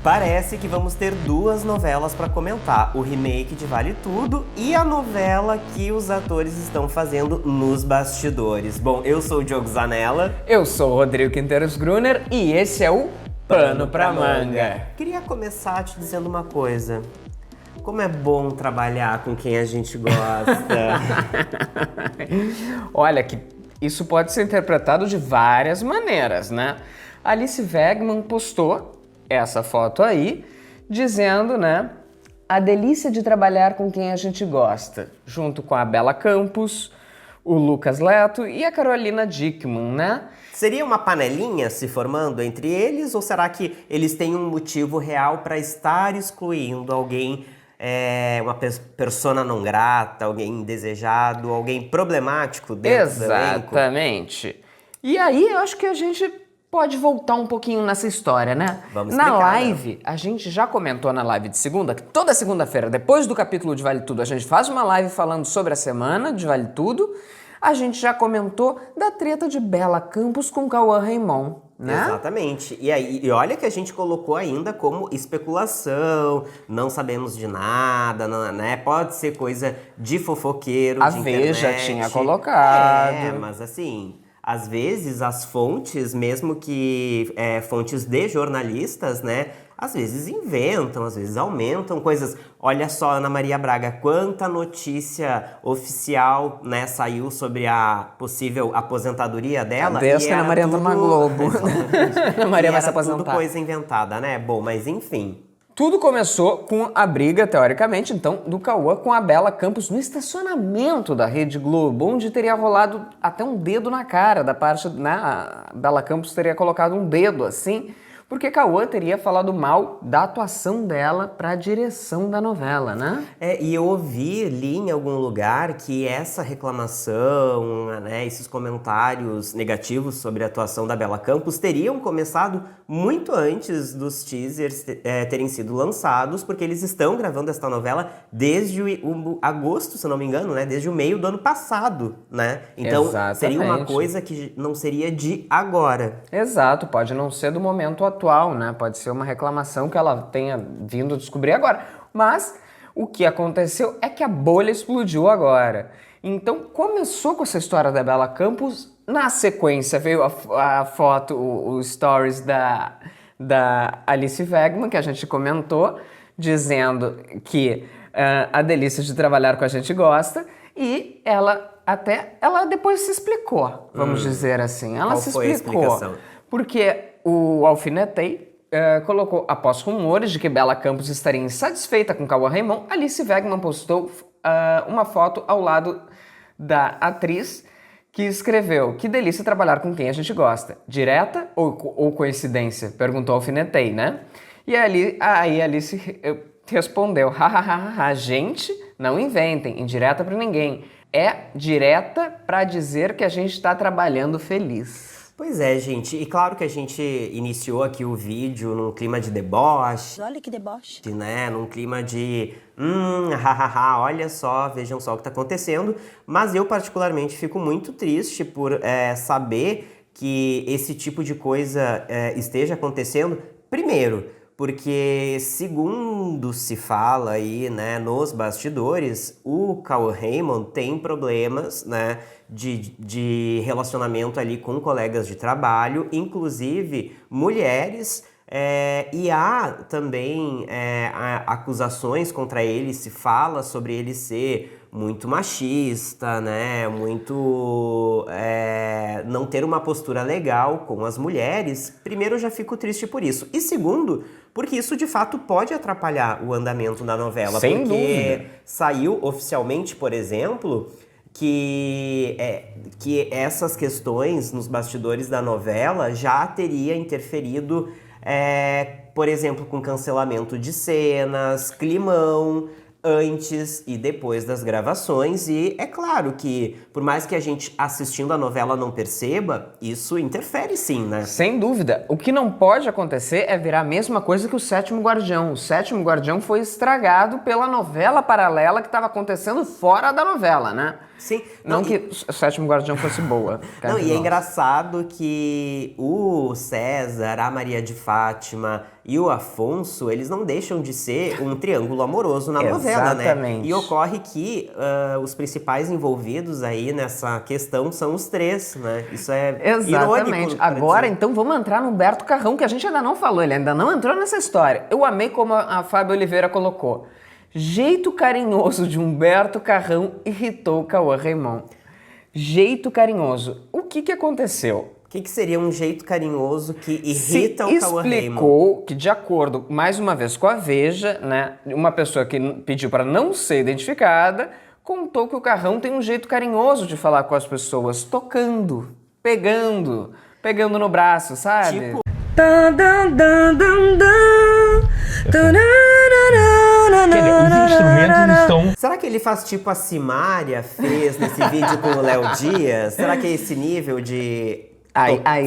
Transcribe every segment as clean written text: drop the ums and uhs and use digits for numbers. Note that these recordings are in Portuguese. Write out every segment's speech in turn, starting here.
Parece que vamos ter duas novelas para comentar, o remake de Vale Tudo e a novela que os atores estão fazendo nos bastidores. Bom, eu sou o Diogo Zanella. Eu sou o Rodrigo Quinteiros Gruner e esse é o Pano pra Manga. Queria começar te dizendo uma coisa. Como é bom trabalhar com quem a gente gosta. Olha, que isso pode ser interpretado de várias maneiras, né? Alice Wegman postou essa foto aí, dizendo, né, a delícia de trabalhar com quem a gente gosta, junto com a Bela Campos, o Lucas Leto e a Carolina Dickmann, né? Seria uma panelinha se formando entre eles ou será que eles têm um motivo real para estar excluindo alguém, uma persona não grata, alguém indesejado, alguém problemático dentro do elenco? Exatamente. E aí eu acho que a gente pode voltar um pouquinho nessa história, né? Vamos explicar, na live, a gente já comentou na live de segunda, que toda segunda-feira, depois do capítulo de Vale Tudo, a gente faz uma live falando sobre a semana de Vale Tudo. A gente já comentou da treta de Bela Campos com Cauã Raymond, né? Exatamente. E olha que a gente colocou ainda como especulação, não sabemos de nada, né? Pode ser coisa de fofoqueiro, A de Veja internet. tinha colocado. Mas assim, às vezes as fontes, mesmo que fontes de jornalistas, né? Às vezes inventam, às vezes aumentam coisas. Olha só, Ana Maria Braga, quanta notícia oficial, né, saiu sobre a possível aposentadoria dela. Desde que a Ana Maria entrou na Globo. Ana Maria vai se aposentar. Tudo coisa inventada, né? Bom, mas enfim. Tudo começou com a briga, teoricamente, então, do Cauã com a Bela Campos no estacionamento da Rede Globo, onde teria rolado até um dedo na cara da parte, né? A Bela Campos teria colocado um dedo assim, porque Cauã teria falado mal da atuação dela para a direção da novela, né? E eu li em algum lugar que essa reclamação, né, esses comentários negativos sobre a atuação da Bela Campos teriam começado muito antes dos teasers terem sido lançados, porque eles estão gravando esta novela desde o agosto, se eu não me engano, né? Desde o meio do ano passado, né? Então, Exatamente. Seria uma coisa que não seria de agora. Exato, pode não ser do momento atual, né? Pode ser uma reclamação que ela tenha vindo a descobrir agora. Mas o que aconteceu é que a bolha explodiu agora. Então começou com essa história da Bela Campos, na sequência veio a foto, os stories da Alice Wegman, que a gente comentou, dizendo que a delícia de trabalhar com a gente gosta, e ela depois se explicou, vamos dizer assim. Ela Qual se foi explicou. A explicação? Porque o Alfinetei colocou, após rumores de que Bela Campos estaria insatisfeita com Cauã Raymond, Alice Wegman postou uma foto ao lado da atriz que escreveu: que delícia trabalhar com quem a gente gosta. Direta ou coincidência? Perguntou Alfinetei, né? E aí Alice respondeu: hahaha, gente, não inventem, indireta pra ninguém. É direta pra dizer que a gente tá trabalhando feliz. Pois é, gente. E claro que a gente iniciou aqui o vídeo num clima de deboche. Olha que deboche. Né? Num clima de hahaha, olha só, vejam só o que tá acontecendo. Mas eu particularmente fico muito triste por saber que esse tipo de coisa esteja acontecendo. Primeiro, porque segundo se fala aí, né, nos bastidores, o Cauã Raymond tem problemas, né, de relacionamento ali com colegas de trabalho, inclusive mulheres, e há também acusações contra ele, se fala sobre ele ser muito machista, né, muito não ter uma postura legal com as mulheres. Primeiro, eu já fico triste por isso. E segundo, porque isso de fato pode atrapalhar o andamento da novela. Sem porque dúvida. Saiu oficialmente, por exemplo, que essas questões nos bastidores da novela já teria interferido, por exemplo, com cancelamento de cenas, climão, antes e depois das gravações, e é claro que, por mais que a gente assistindo a novela não perceba, isso interfere sim, né? Sem dúvida. O que não pode acontecer é virar a mesma coisa que o Sétimo Guardião. O Sétimo Guardião foi estragado pela novela paralela que estava acontecendo fora da novela, né? Sim. Não que o Sétimo Guardião fosse boa. Não, e é engraçado que o César, a Maria de Fátima e o Afonso, eles não deixam de ser um triângulo amoroso na novela, né? Exatamente. E ocorre que os principais envolvidos aí nessa questão são os três, né? Isso é Exatamente. irônico. Para Agora, dizer. então, vamos entrar no Humberto Carrão, que a gente ainda não falou, ele ainda não entrou nessa história. Eu amei como a Fábio Oliveira colocou. Jeito carinhoso de Humberto Carrão irritou Cauã Raymond. Jeito carinhoso. O que aconteceu? O que seria um jeito carinhoso que Se irrita o Cauã Raymond? explicou que, de acordo, mais uma vez com a Veja, né, uma pessoa que pediu para não ser identificada, contou que o Carrão tem um jeito carinhoso de falar com as pessoas, tocando, pegando no braço, sabe? Tipo, Os instrumentos estão... será que ele faz tipo a Simária fez nesse vídeo com o Léo Dias? Será que é esse nível de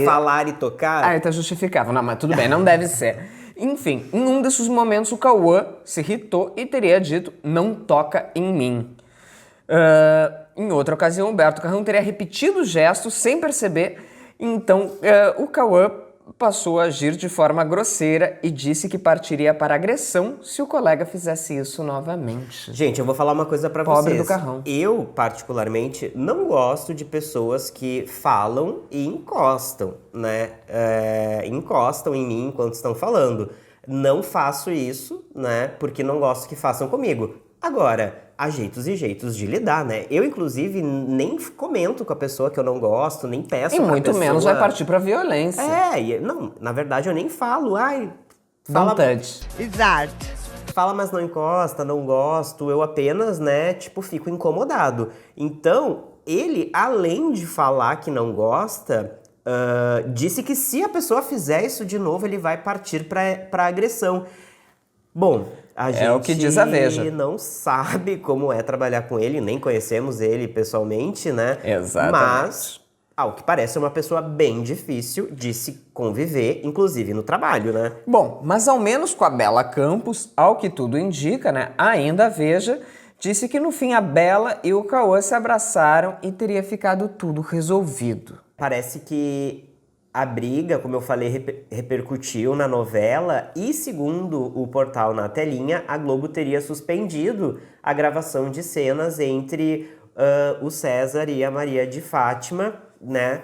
falar e tocar? Aí tá justificável. Não, mas tudo bem, não deve ser. Enfim, em um desses momentos o Cauã se irritou e teria dito, não toca em mim. Em outra ocasião, Humberto Carrão teria repetido o gesto sem perceber. Então, o Cauã passou a agir de forma grosseira e disse que partiria para agressão se o colega fizesse isso novamente. Gente, eu vou falar uma coisa pra Pobre vocês. do Carrão. Eu, particularmente, não gosto de pessoas que falam e encostam, né? Encostam em mim enquanto estão falando. Não faço isso, né? Porque não gosto que façam comigo. Agora, há jeitos e jeitos de lidar, né? Eu, inclusive, nem comento com a pessoa que eu não gosto, nem peço E pra muito pessoa... menos vai partir pra violência. Não, na verdade eu nem falo. Ai, Don't touch. fala, mas não encosta, não gosto. Eu apenas, né, tipo, fico incomodado. Então, ele, além de falar que não gosta, disse que se a pessoa fizer isso de novo, ele vai partir pra agressão. Bom, a gente o que diz a Veja. não sabe como é trabalhar com ele, nem conhecemos ele pessoalmente, né? Exatamente. Mas, ao que parece, é uma pessoa bem difícil de se conviver, inclusive no trabalho, né? Bom, mas ao menos com a Bela Campos, ao que tudo indica, né? Ainda a Veja disse que no fim a Bela e o Cauã se abraçaram e teria ficado tudo resolvido. Parece que a briga, como eu falei, repercutiu na novela e, segundo o portal Na Telinha, a Globo teria suspendido a gravação de cenas entre o César e a Maria de Fátima, né?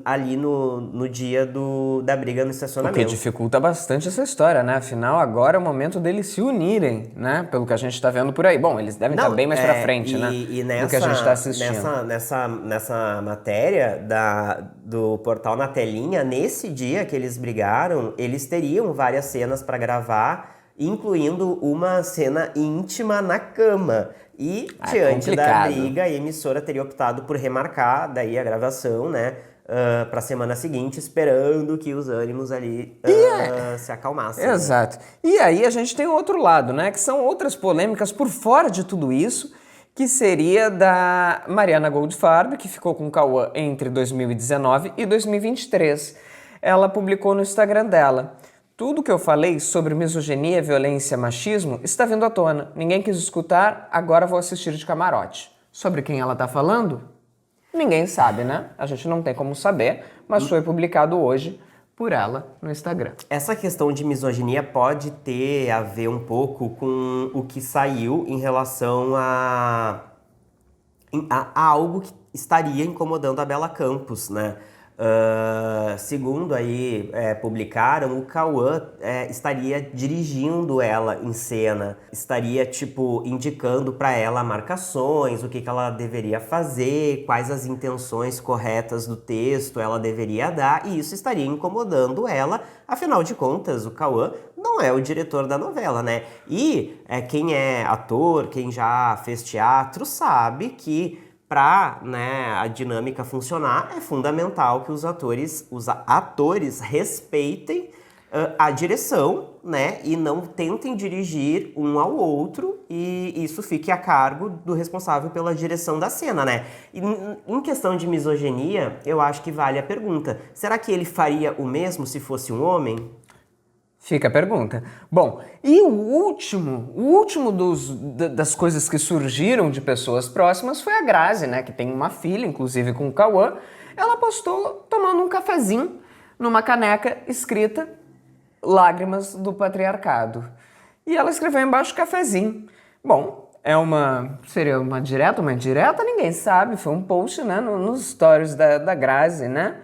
Ali no dia da briga no O que estacionamento. dificulta bastante essa história, né? Afinal, agora é o momento deles se unirem, né? Pelo que a gente tá vendo por aí. Bom, eles devem estar bem mais pra frente, né? E do que a gente tá assistindo. Nessa matéria do portal Na Telinha, nesse dia que eles brigaram, eles teriam várias cenas pra gravar, incluindo uma cena íntima na cama. E, diante da complicado. briga, a emissora teria optado por remarcar daí a gravação, né? Pra semana seguinte, esperando que os ânimos ali se acalmassem. né? Exato. E aí a gente tem outro lado, né? Que são outras polêmicas por fora de tudo isso, que seria da Mariana Goldfarb, que ficou com o Cauã entre 2019 e 2023. Ela publicou no Instagram dela: tudo que eu falei sobre misoginia, violência, machismo está vindo à tona. Ninguém quis escutar, agora vou assistir de camarote. Sobre quem ela tá falando? Ninguém sabe, né? A gente não tem como saber, mas foi publicado hoje por ela no Instagram. Essa questão de misoginia pode ter a ver um pouco com o que saiu em relação a algo que estaria incomodando a Bela Campos, né? Segundo aí publicaram, o Cauã estaria dirigindo ela em cena, estaria tipo indicando para ela marcações, o que ela deveria fazer, quais as intenções corretas do texto ela deveria dar, e isso estaria incomodando ela. Afinal de contas, o Cauã não é o diretor da novela, né? E quem é ator, quem já fez teatro, sabe que para, né, a dinâmica funcionar, é fundamental que os atores respeitem a direção, né, e não tentem dirigir um ao outro, e isso fique a cargo do responsável pela direção da cena, né? E, em questão de misoginia, eu acho que vale a pergunta: será que ele faria o mesmo se fosse um homem? Fica a pergunta. Bom, e o último das coisas que surgiram de pessoas próximas foi a Grazi, né, que tem uma filha, inclusive com o Cauã. Ela postou tomando um cafezinho numa caneca escrita Lágrimas do Patriarcado. E ela escreveu embaixo cafezinho. Bom, seria uma direta, uma indireta? Ninguém sabe, foi um post, né, nos stories da Grazi, né?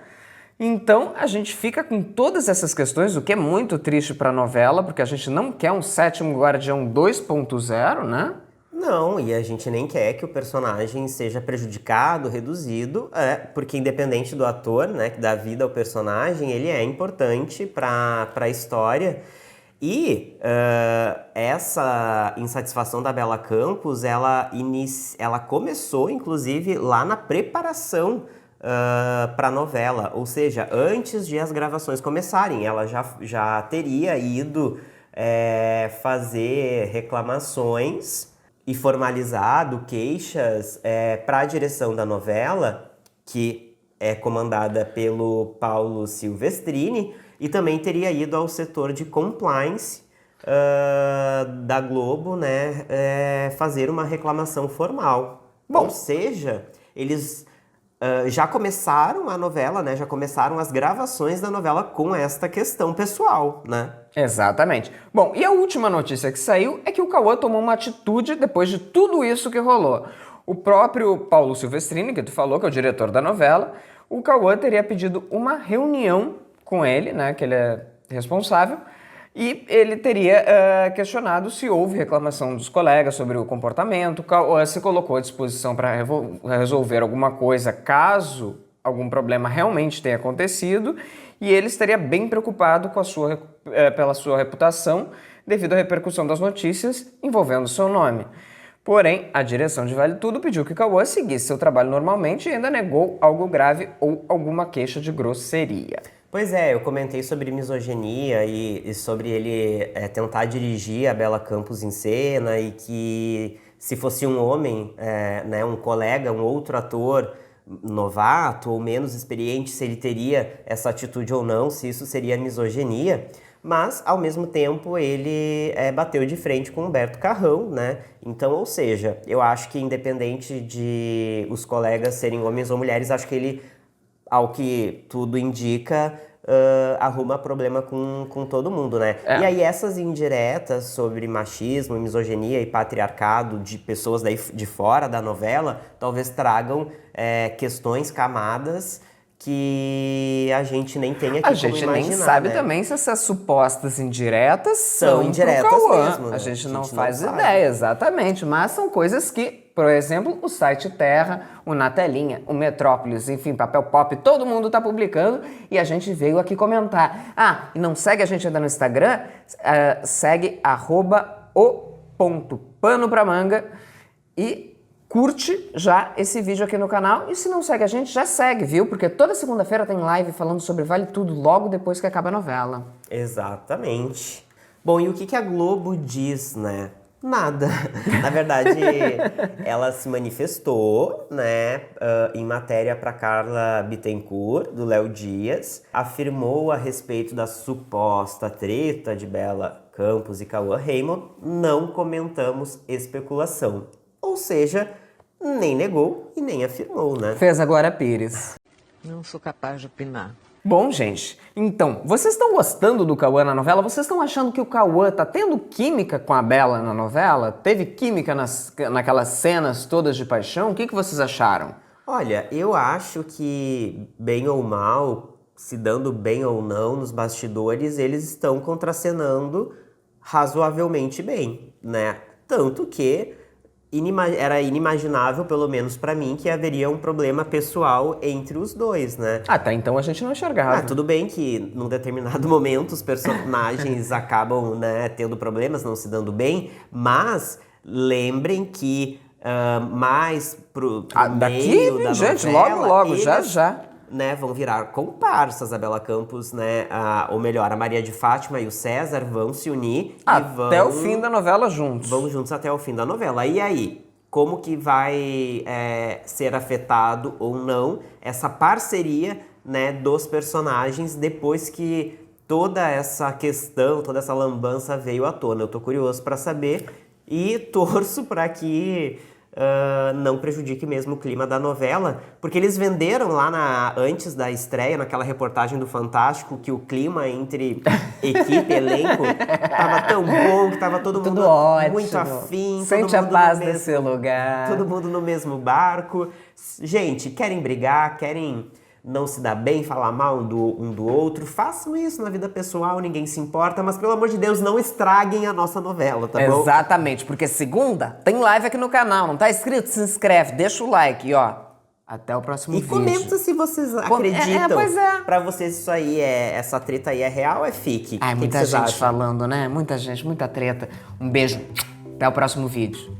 Então, a gente fica com todas essas questões, o que é muito triste para a novela, porque a gente não quer um Sétimo Guardião 2.0, né? Não, e a gente nem quer que o personagem seja prejudicado, reduzido, porque independente do ator, né, que dá vida ao personagem, ele é importante para a história. E essa insatisfação da Bela Campos, ela começou, inclusive, lá na preparação para a novela. Ou seja, antes de as gravações começarem, ela já teria ido fazer reclamações e formalizado queixas para a direção da novela, que é comandada pelo Paulo Silvestrini, e também teria ido ao setor de compliance da Globo, né, fazer uma reclamação formal. Bom, ou seja, eles já começaram a novela, né, já começaram as gravações da novela com esta questão pessoal, né? Exatamente. Bom, e a última notícia que saiu é que o Cauã tomou uma atitude depois de tudo isso que rolou. O próprio Paulo Silvestrini, que tu falou, que é o diretor da novela, o Cauã teria pedido uma reunião com ele, né, que ele é responsável, e ele teria questionado se houve reclamação dos colegas sobre o comportamento. O Cauã se colocou à disposição para resolver alguma coisa caso algum problema realmente tenha acontecido, e ele estaria bem preocupado com pela sua reputação devido à repercussão das notícias envolvendo seu nome. Porém, a direção de Vale Tudo pediu que Cauã seguisse seu trabalho normalmente e ainda negou algo grave ou alguma queixa de grosseria. Pois é, eu comentei sobre misoginia e sobre ele tentar dirigir a Bela Campos em cena, e que se fosse um homem, né, um colega, um outro ator novato ou menos experiente, se ele teria essa atitude ou não, se isso seria misoginia. Mas, ao mesmo tempo, ele bateu de frente com Humberto Carrão, né? Então, ou seja, eu acho que independente de os colegas serem homens ou mulheres, acho que ele, ao que tudo indica, arruma problema com todo mundo, né? E aí essas indiretas sobre machismo, misoginia e patriarcado de pessoas daí de fora da novela, talvez tragam questões, camadas que a gente nem tem aqui como imaginar. A gente nem sabe, né? também se essas supostas indiretas são indiretas pro Cauã. mesmo, né? A gente não faz sabe. ideia, exatamente. Mas são coisas que, por exemplo, o site Terra, o Na Telinha, o Metrópolis, enfim, Papel Pop, todo mundo tá publicando e a gente veio aqui comentar. Ah, e não segue a gente ainda no Instagram? Segue @o.panopramanga e curte já esse vídeo aqui no canal. E se não segue a gente, já segue, viu? Porque toda segunda-feira tem live falando sobre Vale Tudo logo depois que acaba a novela. Exatamente. Bom, e o que a Globo diz, né? Nada. Na verdade, ela se manifestou, né, em matéria para Carla Bittencourt, do Léo Dias, afirmou a respeito da suposta treta de Bela Campos e Cauã Raymond, não comentamos especulação. Ou seja, nem negou e nem afirmou, né? Fez a Glória Pires. Não sou capaz de opinar. Bom, gente, então, vocês estão gostando do Cauã na novela? Vocês estão achando que o Cauã tá tendo química com a Bela na novela? Teve química naquelas cenas todas de paixão? O que vocês acharam? Olha, eu acho que, bem ou mal, se dando bem ou não nos bastidores, eles estão contracenando razoavelmente bem, né? Tanto que era inimaginável, pelo menos pra mim, que haveria um problema pessoal entre os dois, né? Até então a gente não enxergava. Tudo bem que num determinado momento os personagens acabam, né, tendo problemas, não se dando bem, mas lembrem que mais pro daqui, meio da gente, novela, logo, eles, já. Né, vão virar comparsas. A Bela Campos, né, ou melhor, a Maria de Fátima e o César vão se unir até o fim da novela juntos. Vão juntos até o fim da novela. E aí, como que vai ser afetado ou não essa parceria, né, dos personagens depois que toda essa questão, toda essa lambança veio à tona? Eu tô curioso para saber e torço para que não prejudique mesmo o clima da novela, porque eles venderam lá antes da estreia, naquela reportagem do Fantástico, que o clima entre equipe e elenco tava tão bom, que tava todo mundo ótimo. muito afim. Sente todo a mundo paz no nesse lugar. Todo mundo no mesmo barco. Gente, querem brigar, querem não se dar bem, falar mal um do outro, façam isso na vida pessoal, ninguém se importa, mas pelo amor de Deus, não estraguem a nossa novela, tá bom? Exatamente, porque segunda tem live aqui no canal, não tá inscrito? Se inscreve, deixa o like e ó, até o próximo E vídeo. comenta se vocês acreditam. Pois é. Pra vocês isso aí essa treta aí é real ou é fique? Ai, O que muita vocês gente acham? falando, né? Muita gente, muita treta. Um beijo, até o próximo vídeo.